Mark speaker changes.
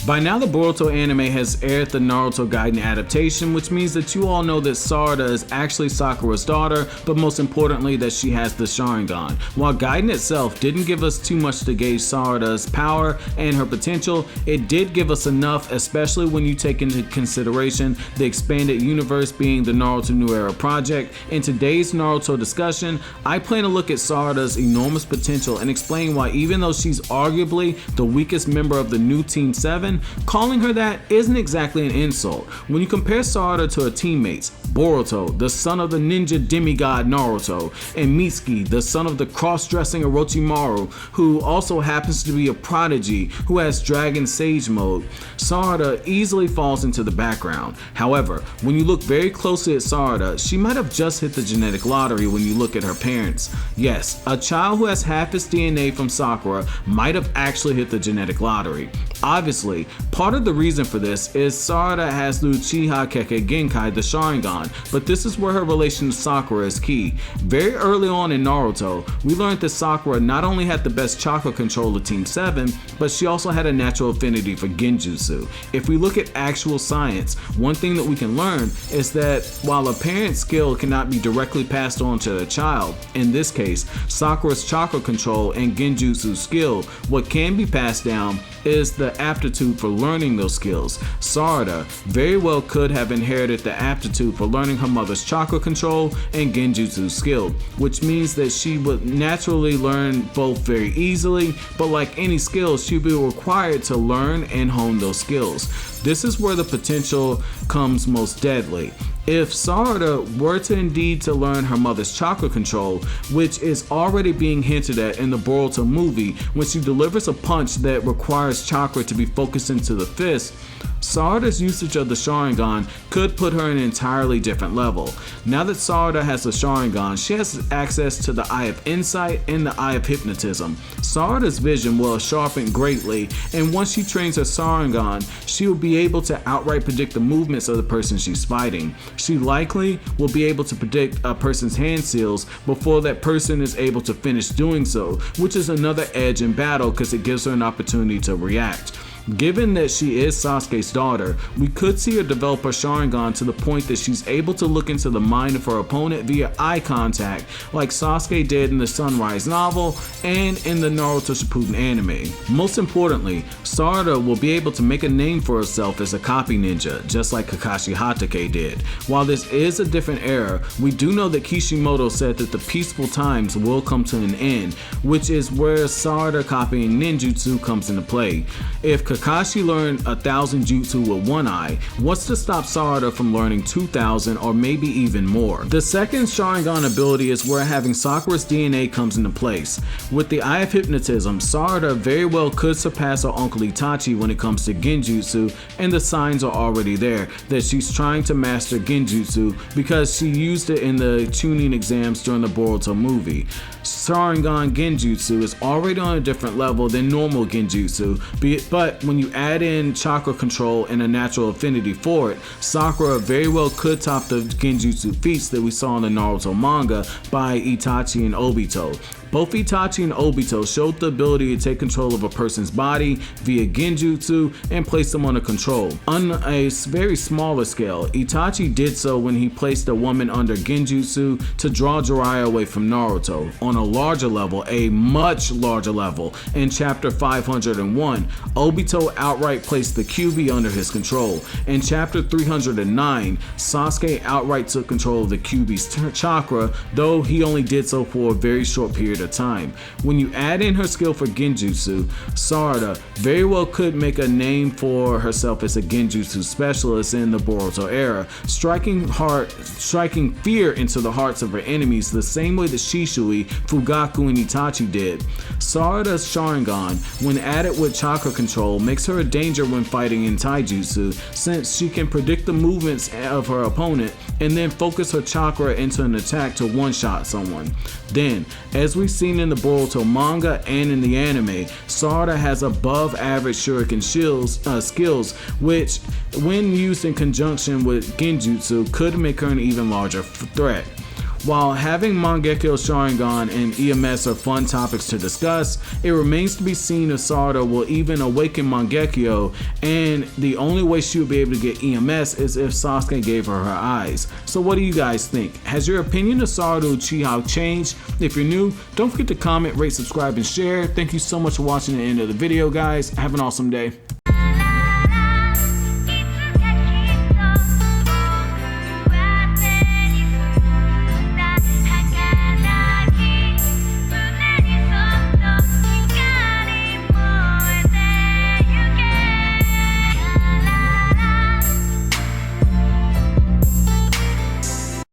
Speaker 1: By now the Boruto anime has aired the Naruto Gaiden adaptation, which means that you all know that Sarada is actually Sakura's daughter, but most importantly that she has the Sharingan. While Gaiden itself didn't give us too much to gauge Sarada's power and her potential, it did give us enough, especially when you take into consideration the expanded universe being the Naruto New Era project. In today's Naruto discussion, I plan to look at Sarada's enormous potential and explain why, even though she's arguably the weakest member of the new Team 7, calling her that isn't exactly an insult. When you compare Sarada to her teammates, Boruto, the son of the ninja demigod Naruto, and Mitsuki, the son of the cross-dressing Orochimaru, who also happens to be a prodigy who has Dragon Sage mode, Sarada easily falls into the background. However, when you look very closely at Sarada, she might have just hit the genetic lottery when you look at her parents. Yes, a child who has half his DNA from Sakura might have actually hit the genetic lottery. Obviously, part of the reason for this is Sarada has the Uchiha Keke Genkai, the Sharingan, but this is where her relation to Sakura is key. Very early on in Naruto, we learned that Sakura not only had the best chakra control of Team 7, but she also had a natural affinity for Genjutsu. If we look at actual science, one thing that we can learn is that while a parent's skill cannot be directly passed on to the child, in this case, Sakura's chakra control and Genjutsu skill, what can be passed down is the aptitude for learning those skills. Sarada very well could have inherited the aptitude for learning her mother's chakra control and Genjutsu skill, which means that she would naturally learn both very easily, but like any skill, she'd be required to learn and hone those skills. This is where the potential comes most deadly. If Sarada were to indeed to learn her mother's chakra control, which is already being hinted at in the Boruto movie when she delivers a punch that requires chakra to be focused into the fist, Sarada's usage of the Sharingan could put her in an entirely different level. Now that Sarada has the Sharingan, she has access to the Eye of Insight and the Eye of Hypnotism. Sarada's vision will sharpen greatly, and once she trains her Sharingan, she will be able to outright predict the movements of the person she's fighting. She likely will be able to predict a person's hand seals before that person is able to finish doing so, which is another edge in battle because it gives her an opportunity to react. Given that she is Sasuke's daughter, we could see her develop her Sharingan to the point that she's able to look into the mind of her opponent via eye contact, like Sasuke did in the Sunrise novel and in the Naruto Shippuden anime. Most importantly, Sarada will be able to make a name for herself as a copy ninja, just like Kakashi Hatake did. While this is a different era, we do know that Kishimoto said that the peaceful times will come to an end, which is where Sarada copying ninjutsu comes into play. If Kakashi learned 1,000 jutsu with one eye, what's to stop Sarada from learning 2,000 or maybe even more? The second Sharingan ability is where having Sakura's DNA comes into place. With the Eye of Hypnotism, Sarada very well could surpass her uncle Itachi when it comes to Genjutsu, and the signs are already there that she's trying to master Genjutsu because she used it in the tuning exams during the Boruto movie. Sharingan Genjutsu is already on a different level than normal Genjutsu, but when you add in chakra control and a natural affinity for it, Sakura very well could top the Genjutsu feats that we saw in the Naruto manga by Itachi and Obito. Both Itachi and Obito showed the ability to take control of a person's body via Genjutsu and place them under control. On a very smaller scale, Itachi did so when he placed a woman under Genjutsu to draw Jiraiya away from Naruto. On a larger level, a much larger level, in chapter 501, Obito outright placed the Kyuubi under his control. In chapter 309, Sasuke outright took control of the Kyuubi's chakra, though he only did so for a very short period of time. When you add in her skill for Genjutsu, Sarada very well could make a name for herself as a Genjutsu specialist in the Boruto era, striking fear into the hearts of her enemies the same way that Shisui, Fugaku, and Itachi did. Sarada's Sharingan, when added with chakra control, makes her a danger when fighting in taijutsu, since she can predict the movements of her opponent and then focus her chakra into an attack to one-shot someone. Then, as we've seen in the Boruto manga and in the anime, Sarada has above average shuriken skills, which, when used in conjunction with Genjutsu, could make her an even larger threat. While having Mangekyo Sharingan and EMS are fun topics to discuss, it remains to be seen if Sarada will even awaken Mangekyo, and the only way she would be able to get EMS is if Sasuke gave her her eyes. So what do you guys think? Has your opinion of Sarada Uchiha changed? If you're new, don't forget to comment, rate, subscribe, and share. Thank you so much for watching the end of the video, guys. Have an awesome day.